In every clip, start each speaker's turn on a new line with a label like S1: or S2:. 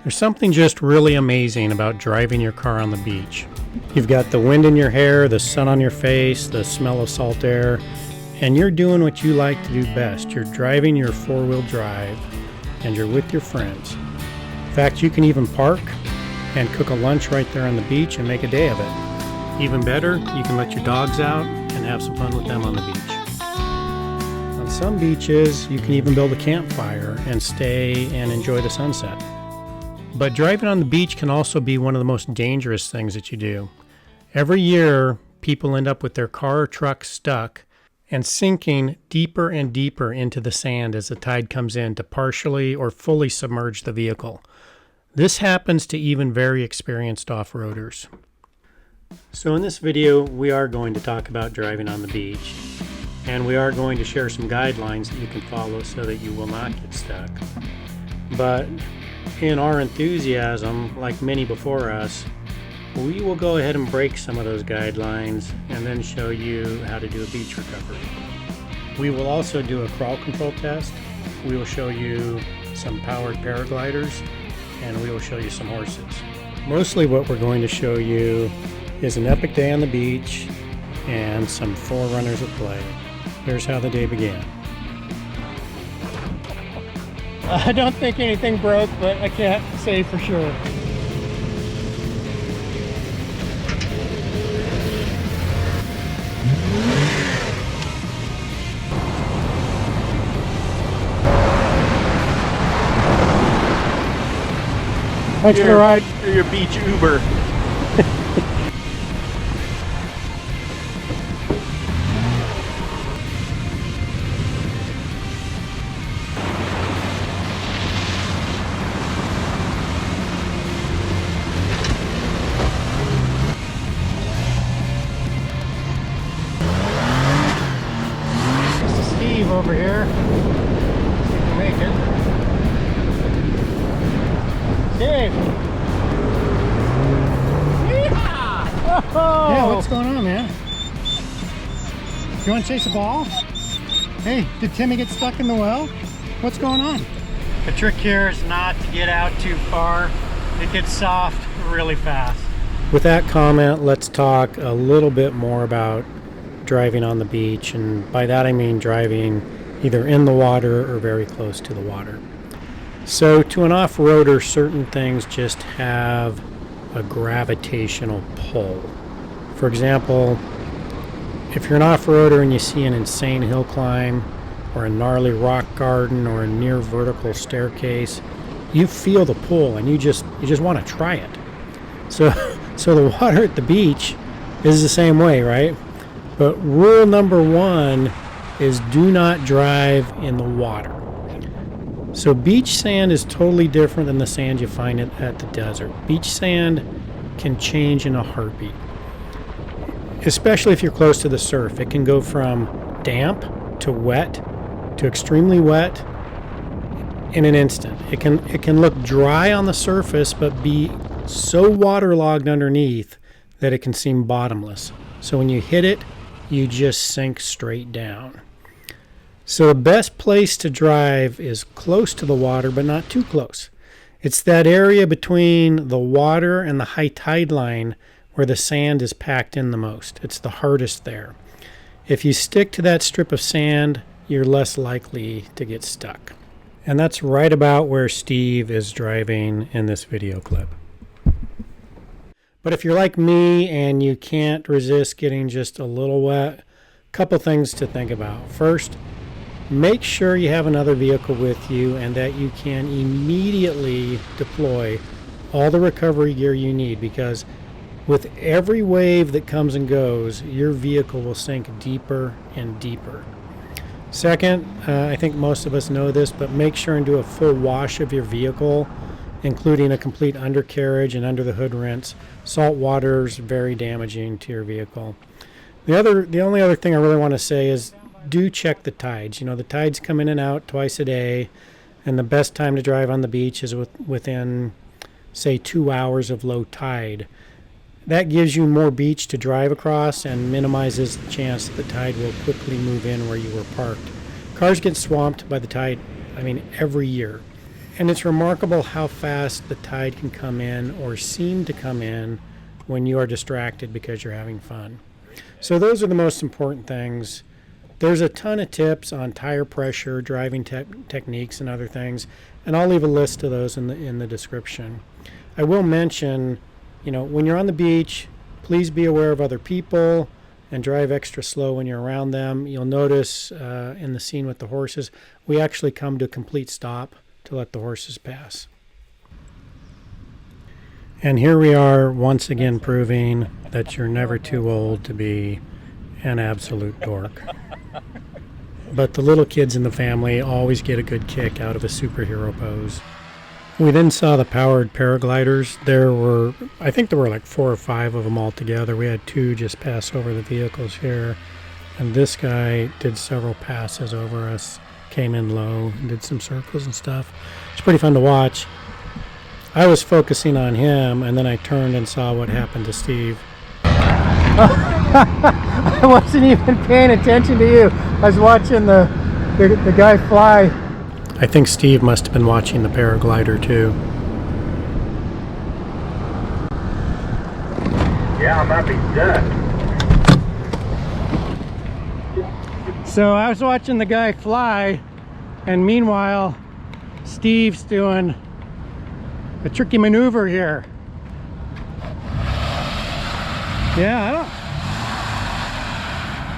S1: There's something just really amazing about driving your car on the beach. You've got the wind in your hair, the sun on your face, the smell of salt air, and you're doing what you like to do best. You're driving your four-wheel drive, and you're with your friends. In fact, you can even park and cook a lunch right there on the beach and make a day of it. Even better, you can let your dogs out and have some fun with them on the beach. On some beaches, you can even build a campfire and stay and enjoy the sunset. But driving on the beach can also be one of the most dangerous things that you do. Every year, people end up with their car or truck stuck and sinking deeper and deeper into the sand as the tide comes in to partially or fully submerge the vehicle. This happens to even very experienced off-roaders. So in this video, we are going to talk about driving on the beach, and we are going to share some guidelines that you can follow so that you will not get stuck. But in our enthusiasm, like many before us, we will go ahead and break some of those guidelines and then show you how to do a beach recovery. We will also do a crawl control test. We will show you some powered paragliders, and we will show you some horses. Mostly what we're going to show you is an epic day on the beach and some 4Runners at play. Here's how the day began. I don't think anything broke, but I can't say for sure. Thanks for the ride.
S2: You're your beach Uber.
S1: Over here. See if we can make it. Dave! Yeehaw! Oh! Yeah, what's going on, man? You want to chase a ball? Hey, did Timmy get stuck in the well? What's going on? The trick here is not to get out too far. It gets soft really fast. With that comment, let's talk a little bit more about driving on the beach, and by that I mean driving either in the water or very close to the water. So to an off-roader, certain things just have a gravitational pull. For example, if you're an off-roader and you see an insane hill climb or a gnarly rock garden or a near vertical staircase, you feel the pull and you just want to try it. So the water at the beach is the same way, right? But rule number one is do not drive in the water. So beach sand is totally different than the sand you find at the desert. Beach sand can change in a heartbeat, especially if you're close to the surf. It can go from damp to wet to extremely wet in an instant. It can look dry on the surface but be so waterlogged underneath that it can seem bottomless. So when you hit it, you just sink straight down. So the best place to drive is close to the water, but not too close. It's that area between the water and the high tide line where the sand is packed in the most. It's the hardest there. If you stick to that strip of sand, you're less likely to get stuck. And that's right about where Steve is driving in this video clip. But if you're like me and you can't resist getting just a little wet, a couple things to think about. First, make sure you have another vehicle with you and that you can immediately deploy all the recovery gear you need, because with every wave that comes and goes, your vehicle will sink deeper and deeper. Second, I think most of us know this, but make sure and do a full wash of your vehicle, including a complete undercarriage and under the hood rinse. Salt water is very damaging to your vehicle. The only other thing I really want to say is do check the tides. You know, the tides come in and out twice a day, and the best time to drive on the beach is within, say, 2 hours of low tide. That gives you more beach to drive across and minimizes the chance that the tide will quickly move in where you were parked. Cars get swamped by the tide, every year. And it's remarkable how fast the tide can come in or seem to come in when you are distracted because you're having fun. So those are the most important things. There's a ton of tips on tire pressure, driving techniques, and other things, and I'll leave a list of those in the description. I will mention, when you're on the beach, please be aware of other people and drive extra slow when you're around them. You'll notice in the scene with the horses, we actually come to a complete stop to let the horses pass. And here we are once again proving that you're never too old to be an absolute dork. But the little kids in the family always get a good kick out of a superhero pose. We then saw the powered paragliders. I think there were like 4 or 5 of them all together. We had 2 just pass over the vehicles here. And this guy did several passes over us, came in low, and did some circles and stuff. It's pretty fun to watch. I was focusing on him, and then I turned and saw what happened to Steve. I wasn't even paying attention to you. I was watching the guy fly. I think Steve must have been watching the paraglider too.
S2: Yeah, I might be done.
S1: So I was watching the guy fly, and meanwhile Steve's doing a tricky maneuver here. Yeah,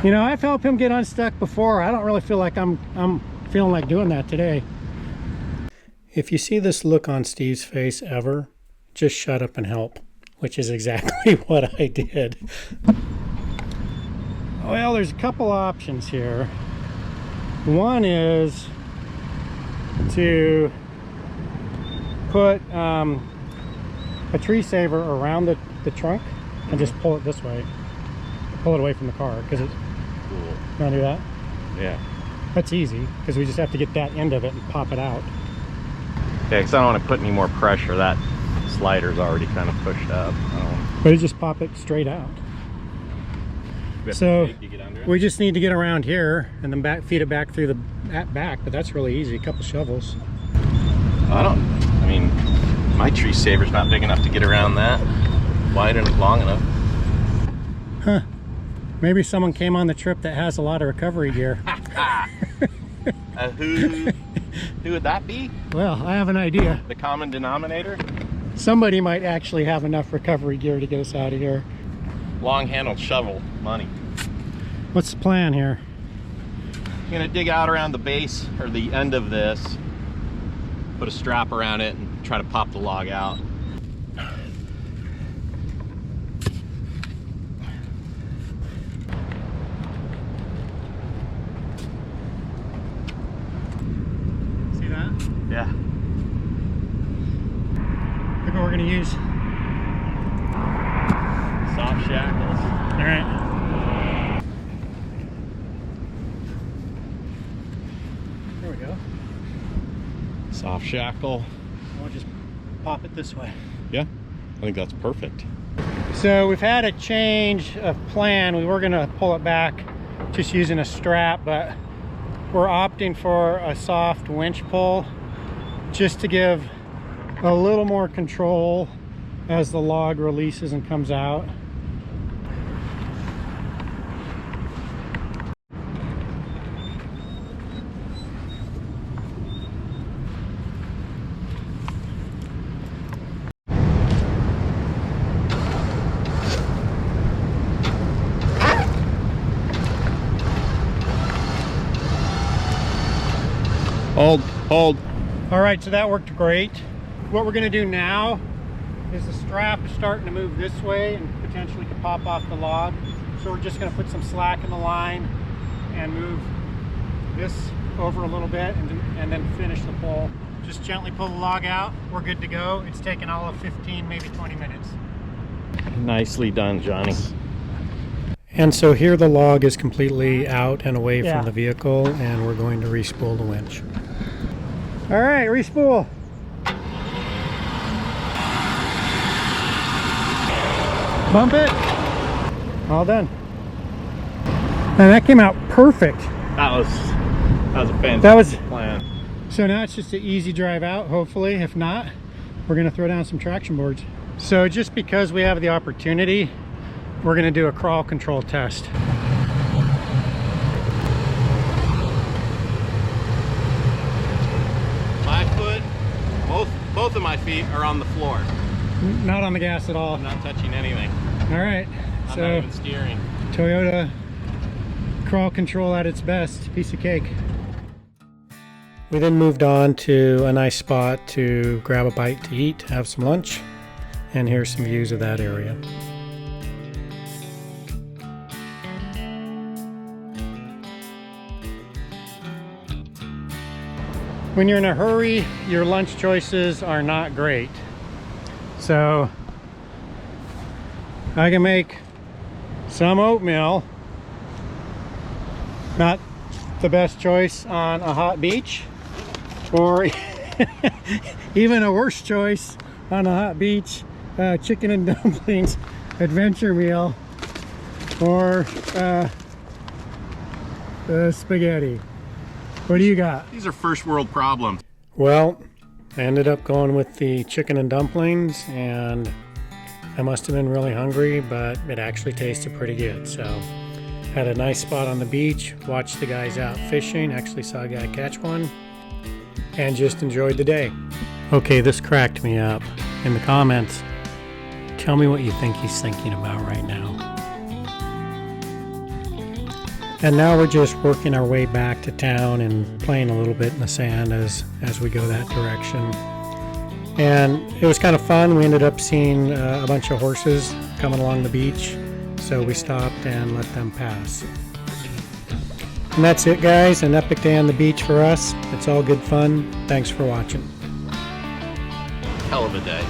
S1: I've helped him get unstuck before. I don't really feel like I'm feeling like doing that today. If you see this look on Steve's face ever, just shut up and help, which is exactly what I did. Well, there's a couple options here. One is to put a tree saver around the trunk and just pull it this way. Pull it away from the car, because it's cool. You want to do that?
S2: Yeah.
S1: That's easy, because we just have to get that end of it and pop it out.
S2: Yeah, because I don't want to put any more pressure. That slider's already kind of pushed up.
S1: But you just pop it straight out. So we just need to get around here and then feed it back through the back, but that's really easy. A couple shovels.
S2: I mean, my tree saver's not big enough to get around that. Wide and long enough.
S1: Huh. Maybe someone came on the trip that has a lot of recovery gear.
S2: Who would that be?
S1: Well, I have an idea.
S2: The common denominator?
S1: Somebody might actually have enough recovery gear to get us out of here.
S2: Long-handled shovel money.
S1: What's the plan here?
S2: I'm gonna dig out around the base or the end of this, put a strap around it, and try to pop the log out.
S1: See that?
S2: Yeah.
S1: Look what we're gonna use.
S2: Soft shackles.
S1: All right. There we go.
S2: Soft shackle.
S1: We'll just pop it this way.
S2: Yeah, I think that's perfect.
S1: So we've had a change of plan. We were gonna pull it back just using a strap, but we're opting for a soft winch pull just to give a little more control as the log releases and comes out.
S2: Hold.
S1: All right, so that worked great. What we're gonna do now is the strap is starting to move this way and potentially could pop off the log. So we're just gonna put some slack in the line and move this over a little bit and then finish the pull. Just gently pull the log out. We're good to go. It's taken all of 15, maybe 20 minutes.
S2: Nicely done, Johnny.
S1: And so here the log is completely out and away from the vehicle, and we're going to re-spool the winch. All right, re-spool. Bump it. All done. And that came out perfect.
S2: That was a fantastic plan.
S1: So now it's just an easy drive out, hopefully. If not, we're gonna throw down some traction boards. So just because we have the opportunity, we're gonna do a crawl control test.
S2: My foot, both of my feet are on the floor.
S1: Not on the gas at all.
S2: I'm not touching anything.
S1: All right,
S2: I'm
S1: so
S2: not even steering.
S1: Toyota crawl control at its best, piece of cake. We then moved on to a nice spot to grab a bite to eat, have some lunch, and here's some views of that area. When you're in a hurry, your lunch choices are not great. So I can make some oatmeal, not the best choice on a hot beach, or even a worse choice on a hot beach, chicken and dumplings adventure meal, or spaghetti. What do you got?
S2: These are first world problems.
S1: Well, I ended up going with the chicken and dumplings, and I must have been really hungry, but it actually tasted pretty good. So had a nice spot on the beach, watched the guys out fishing, actually saw a guy catch one, and just enjoyed the day. Okay, this cracked me up. In the comments, tell me what you think he's thinking about right now. And now we're just working our way back to town and playing a little bit in the sand as we go that direction. And it was kind of fun. We ended up seeing a bunch of horses coming along the beach, so we stopped and let them pass. And that's it, guys. An epic day on the beach for us. It's all good fun. Thanks for watching.
S2: Hell of a day.